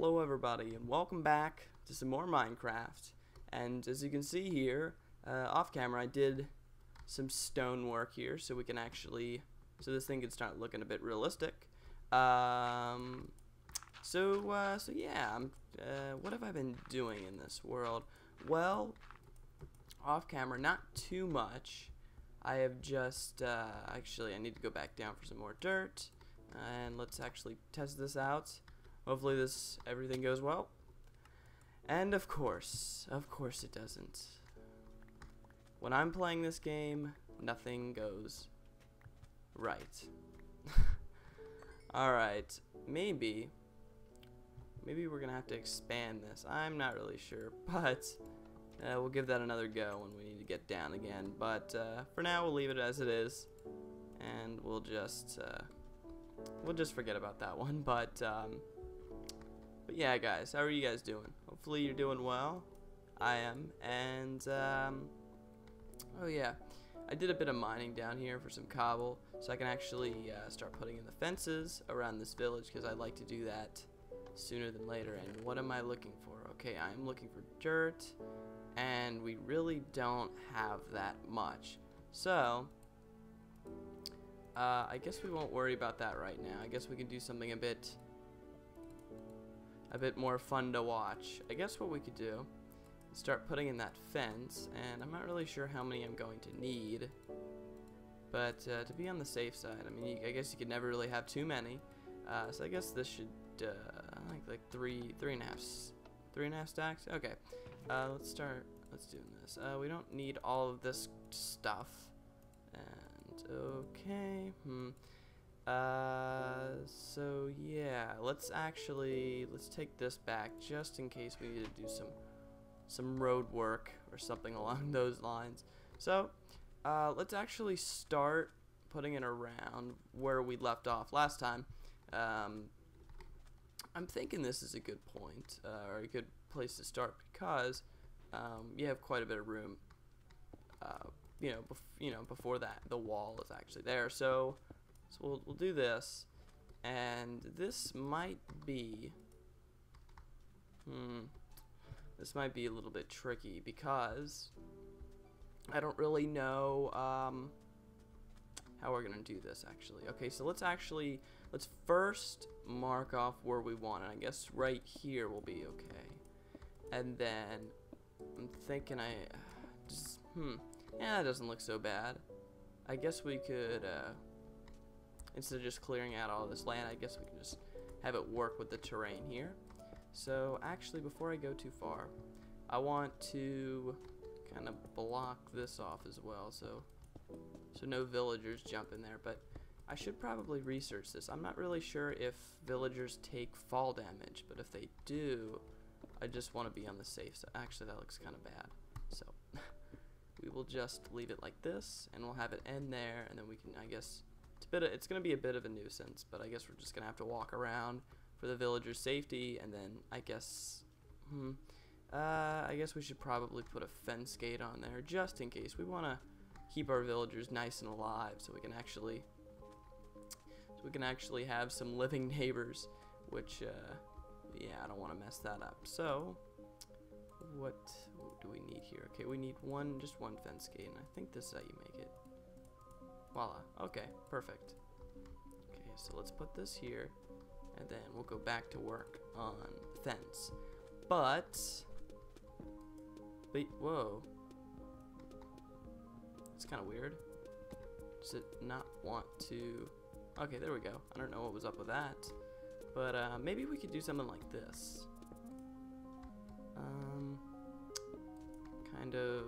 Hello everybody and welcome back to some more Minecraft. And as you can see here, off camera I did some stonework here so we can actually, so this thing can start looking a bit realistic. So yeah, what have I been doing in this world? Well, off camera, not too much. I have just, actually I need to go back down for some more dirt, and let's actually test this out. Hopefully everything goes well. And of course it doesn't. When I'm playing this game, nothing goes right. Alright, maybe we're gonna have to expand this. I'm not really sure, but we'll give that another go when we need to get down again. But for now, we'll leave it as it is, and we'll just forget about that one. But yeah, guys, how are you guys doing? Hopefully you're doing well. I am. And oh yeah, I did a bit of mining down here for some cobble, so I can actually start putting in the fences around this village, because I like to do that sooner than later. And what am I looking for? Okay, I'm looking for dirt, and we really don't have that much, so I guess we won't worry about that right now. I guess we can do something a bit more fun to watch. I guess what we could do is start putting in that fence, and I'm not really sure how many I'm going to need, but to be on the safe side, I mean, I guess you could never really have too many, so I guess this should like three and a half stacks. Okay, let's do this. We don't need all of this stuff, and okay, so yeah, let's take this back just in case we need to do some road work or something along those lines. So let's actually start putting it around where we left off last time. I'm thinking this is a good point, or a good place to start, because you have quite a bit of room, before that the wall is actually there. So we'll do this, and this might be a little bit tricky, because I don't really know how we're gonna do this actually. Okay, so let's first mark off where we want it. I guess right here will be okay, and then I'm thinking yeah, that doesn't look so bad. I guess we could instead of just clearing out all this land, I guess we can just have it work with the terrain here. So actually, before I go too far, I want to kind of block this off as well, so no villagers jump in there. But I should probably research this. I'm not really sure if villagers take fall damage, but if they do, I just want to be on the safe side. Actually, that looks kind of bad, so we will just leave it like this, and we'll have it end there, and then we can, I guess, it's going to be a bit of a nuisance, but I guess we're just going to have to walk around for the villagers' safety, and then I guess we should probably put a fence gate on there just in case. We want to keep our villagers nice and alive, so we can actually have some living neighbors, which yeah, I don't want to mess that up. So what do we need here? Okay, we need just one fence gate, and I think this is how you make it. Voila. Okay, perfect. Okay, so let's put this here, and then we'll go back to work on the fence. But whoa, it's kind of weird. Does it not want to? Okay, there we go. I don't know what was up with that, but maybe we could do something like this. Kind of.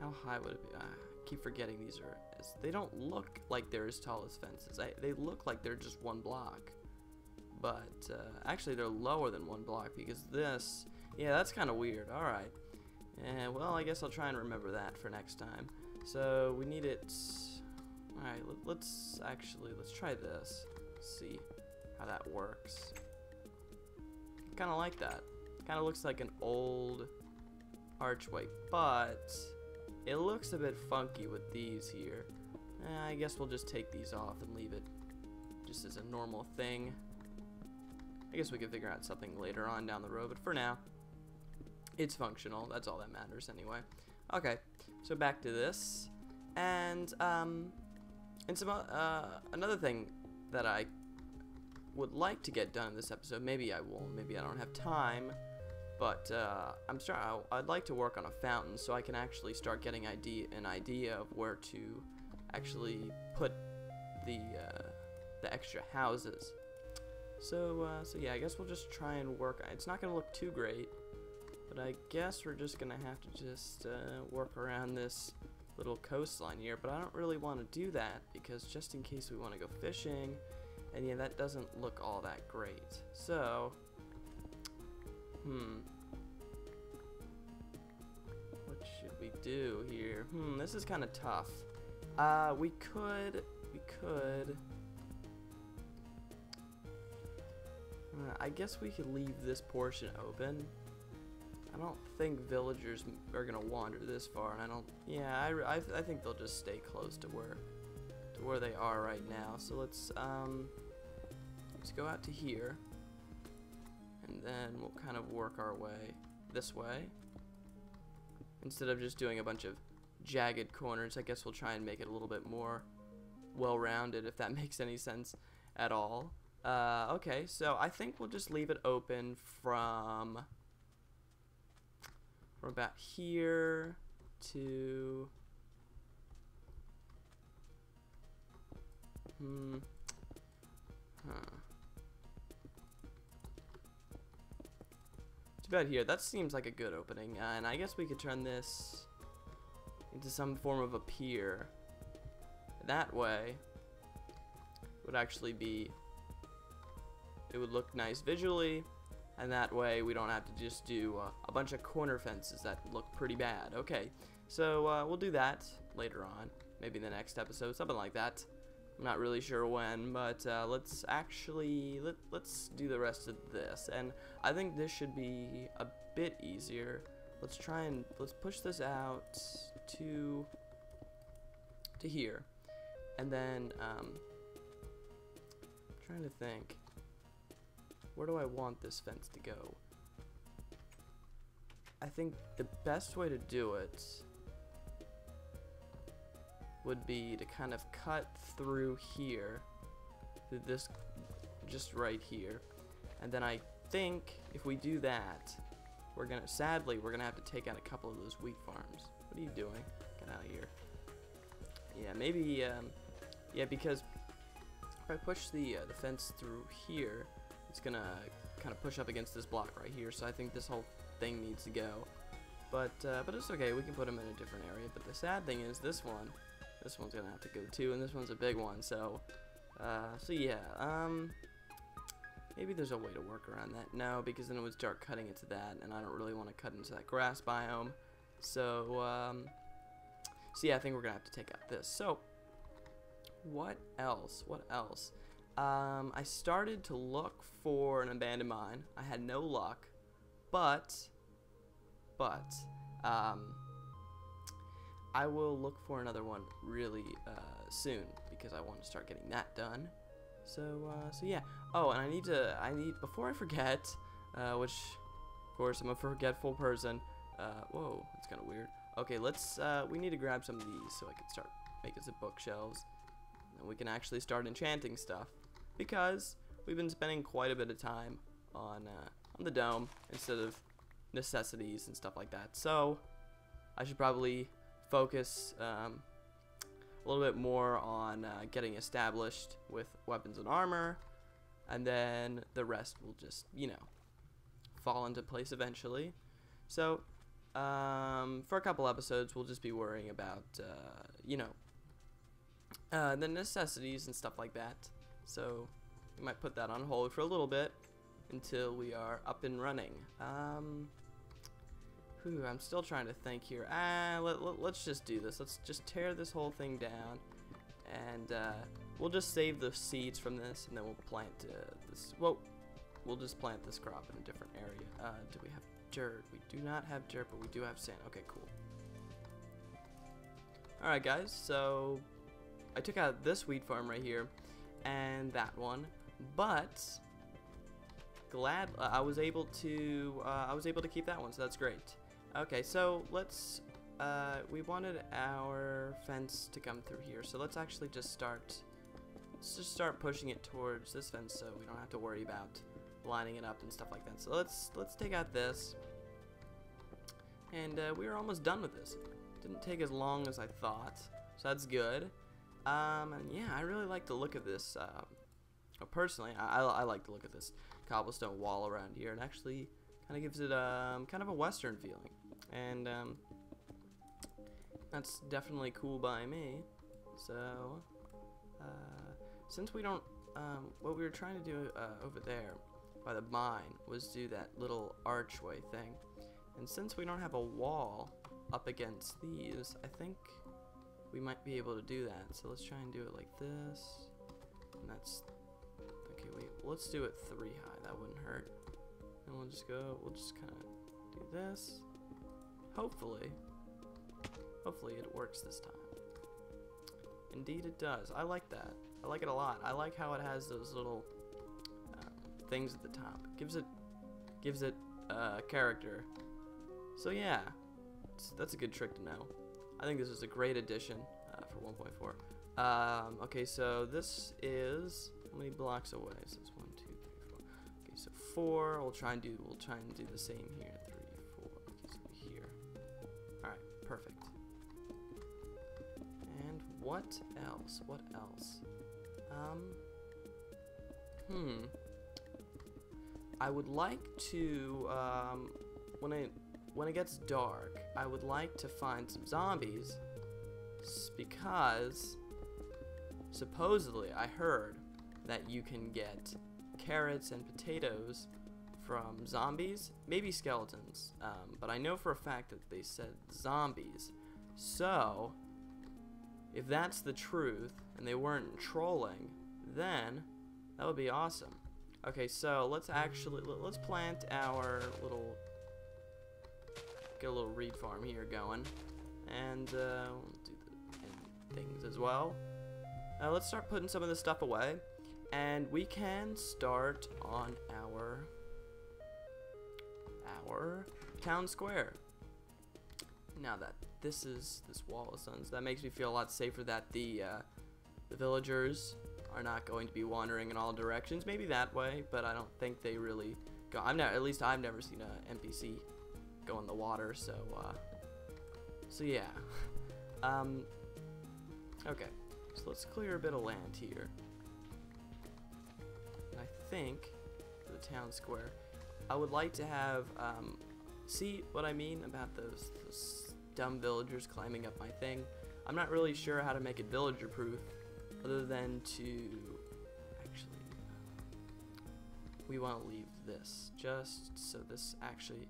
How high would it be? I keep forgetting they don't look like they're as tall as fences. They look like they're just one block, but actually they're lower than one block, because this, yeah, that's kind of weird. Alright, well, I guess I'll try and remember that for next time. So we need it. Alright, let's try this, see how that works. Kind of like that. Kind of looks like an old archway, but it looks a bit funky with these here. I guess we'll just take these off and leave it just as a normal thing. I guess we could figure out something later on down the road, but for now, it's functional. That's all that matters anyway. Okay, so back to this, and some another thing that I would like to get done in this episode. Maybe I won't. Maybe I don't have time. But I'd like to work on a fountain so I can actually start getting an idea of where to actually put the extra houses. So yeah, I guess we'll just try and work. It's not gonna look too great, but I guess we're just gonna have to just work around this little coastline here. But I don't really want to do that because just in case we want to go fishing, and yeah, that doesn't look all that great. So, what should we do here? This is kind of tough. We could. I guess we could leave this portion open. I don't think villagers are gonna wander this far, and I don't. Yeah, I think they'll just stay close to where they are right now. So let's go out to here, and then we'll kind of work our way this way. Instead of just doing a bunch of jagged corners, I guess we'll try and make it a little bit more well-rounded, if that makes any sense at all. Okay, so I think we'll just leave it open from about here to it's about here. That seems like a good opening, and I guess we could turn this into some form of a pier. That way would actually be, it would look nice visually, and that way we don't have to just do a bunch of corner fences that look pretty bad. Okay, so we'll do that later on, maybe in the next episode, something like that. I'm not really sure when, but let's actually let's do the rest of this, and I think this should be a bit easier. Let's push this out to here, and then I'm trying to think, where do I want this fence to go? I think the best way to do it would be to kind of cut through here, through this, just right here, and then I think if we do that, sadly we're gonna have to take out a couple of those wheat farms. What are you doing? Get out of here. Yeah, maybe yeah, because if I push the fence through here, it's gonna kind of push up against this block right here, so I think this whole thing needs to go. But it's okay, we can put them in a different area. But the sad thing is this one's gonna have to go too, and this one's a big one. So yeah, maybe there's a way to work around that. No, because then it would start cutting into that, and I don't really want to cut into that grass biome. So yeah, I think we're gonna have to take out this. So what else? I started to look for an abandoned mine. I had no luck, but I will look for another one really soon, because I want to start getting that done. So yeah. Oh, and I need before I forget, which of course I'm a forgetful person. Whoa, that's kind of weird. Okay, we need to grab some of these so I can start making some bookshelves, and we can actually start enchanting stuff, because we've been spending quite a bit of time on the dome instead of necessities and stuff like that. So I should probably focus a little bit more on getting established with weapons and armor, and then the rest will just, fall into place eventually. So for a couple episodes we'll just be worrying about the necessities and stuff like that. So we might put that on hold for a little bit until we are up and running. I'm still trying to think here. Let's just do this. Let's just tear this whole thing down, and we'll just save the seeds from this, and then we'll plant this. Well, we'll just plant this crop in a different area. Do we have dirt? We do not have dirt, but we do have sand. Okay, cool. Alright guys, so I took out this wheat farm right here and that one, but glad I was able to keep that one, so that's great. Okay, so let's we wanted our fence to come through here, so let's actually just start pushing it towards this fence so we don't have to worry about lining it up and stuff like that. So let's take out this, and we are almost done with this. Didn't take as long as I thought, so that's good. And yeah, I really like the look of this. Personally, I like the look of this cobblestone wall around here. It actually kind of gives it kind of a western feeling, and that's definitely cool by me. So since we don't, what we were trying to do over there by the mine was do that little archway thing, and since we don't have a wall up against these, I think we might be able to do that. So let's try and do it like this, and that's okay. Wait, let's do it 3 high. That wouldn't hurt. And we'll just kind of do this. Hopefully it works this time. Indeed it does. I like that. I like it a lot. I like how it has those little things at the top. Gives it character. So yeah, that's a good trick to know. I think this is a great addition for 1.4. Okay, so this is how many blocks away? So it's 1, 2, 3, 4. Okay, so 4. We'll try and do the same here. 3, 4. Okay, so here. All right, perfect. And what else? What else? I would like to when it gets dark, I would like to find some zombies, because supposedly I heard that you can get carrots and potatoes from zombies, maybe skeletons, but I know for a fact that they said zombies. So if that's the truth and they weren't trolling, then that would be awesome. Okay, so let's plant our little, get a little reed farm here going, and we'll do the things as well. Let's start putting some of this stuff away, and we can start on our town square. Now that this wall is done, so that makes me feel a lot safer that the villagers are not going to be wandering in all directions. Maybe that way, but I don't think they really go. At least I've never seen a NPC go in the water. So yeah. Okay, so let's clear a bit of land here. And I think for the town square, I would like to have see what I mean about those dumb villagers climbing up my thing. I'm not really sure how to make it villager proof, other than to actually we want to leave this just so this actually,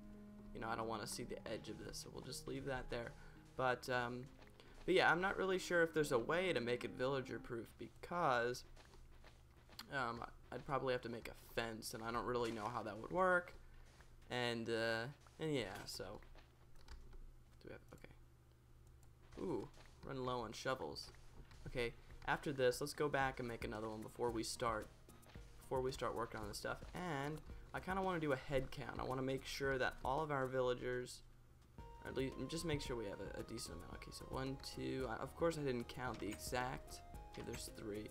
you know, I don't want to see the edge of this, so we'll just leave that there. But yeah, I'm not really sure if there's a way to make it villager proof, because I'd probably have to make a fence, and I don't really know how that would work. And yeah, so do we have, okay. Ooh, run low on shovels. Okay, after this, let's go back and make another one before we start working on this stuff. And I kind of want to do a head count. I want to make sure that all of our villagers, or at least just make sure we have a decent amount. Okay, so 1, 2. Of course, I didn't count the exact. Okay, there's 3.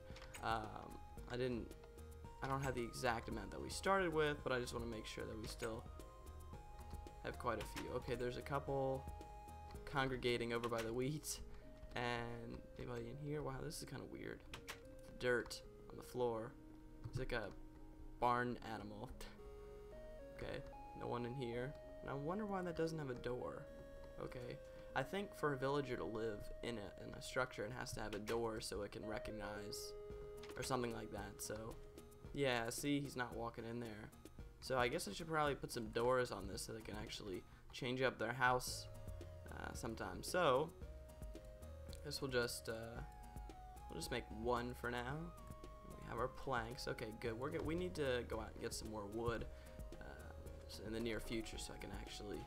I don't have the exact amount that we started with, but I just want to make sure that we still have quite a few. Okay, there's a couple congregating over by the wheat, and anybody in here? Wow, this is kind of weird. The dirt on the floor. It's like a barn animal. Okay, no one in here. And I wonder why that doesn't have a door. Okay, I think for a villager to live in a structure, it has to have a door so it can recognize, or something like that. So yeah, see, he's not walking in there. So I guess I should probably put some doors on this so they can actually change up their house sometimes. So I guess we'll just make 1 for now. We have our planks. Okay, good. We need to go out and get some more wood in the near future, so I can actually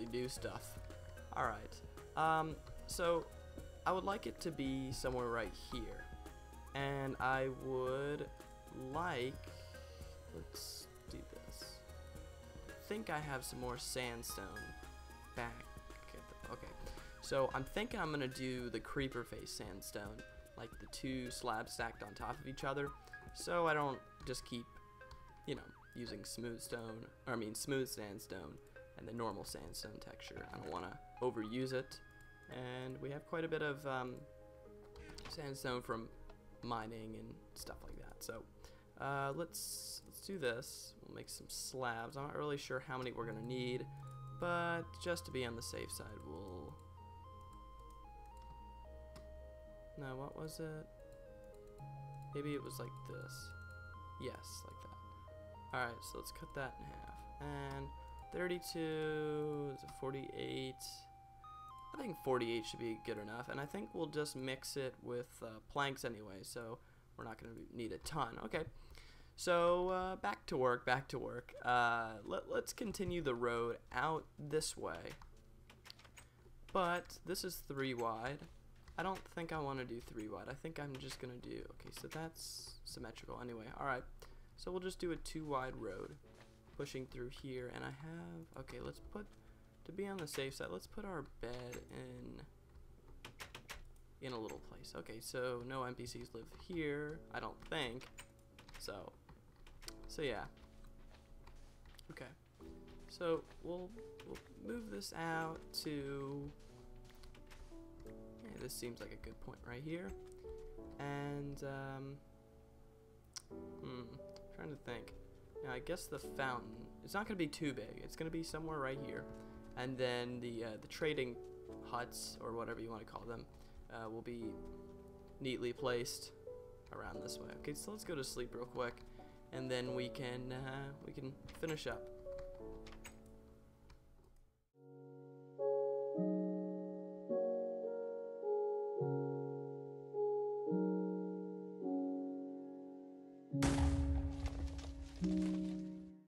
do stuff. All right. So I would like it to be somewhere right here, and I would like, let's do this. I think I have some more sandstone back at the, okay. So I'm thinking I'm gonna do the creeper face sandstone, like the two slabs stacked on top of each other, so I don't just keep, you know, using smooth sandstone and the normal sandstone texture. I don't want to overuse it, and we have quite a bit of sandstone from mining and stuff like that. So let's do this. We'll make some slabs. I'm not really sure how many we're gonna need, but just to be on the safe side, we'll. No, what was it? Maybe it was like this. Yes, like that. Alright, so let's cut that in half. And 32 is a 48. I think 48 should be good enough. And I think we'll just mix it with planks anyway, so we're not going to need a ton. Okay, so back to work, back to work. Let's continue the road out this way. But this is 3 wide. I don't think I want to do 3 wide. I think I'm just going to do, okay, so that's symmetrical anyway. Alright, so we'll just do a 2 wide road pushing through here. And I have, okay, let's put, to be on the safe side, let's put our bed in a little place. Okay, so no NPCs live here, I don't think. So yeah. Okay, so we'll move this out to, this seems like a good point right here. And trying to think. Now I guess the fountain, it's not gonna be too big. It's gonna be somewhere right here. And then the trading huts, or whatever you want to call them, will be neatly placed around this way. Okay, so let's go to sleep real quick, and then we can finish up.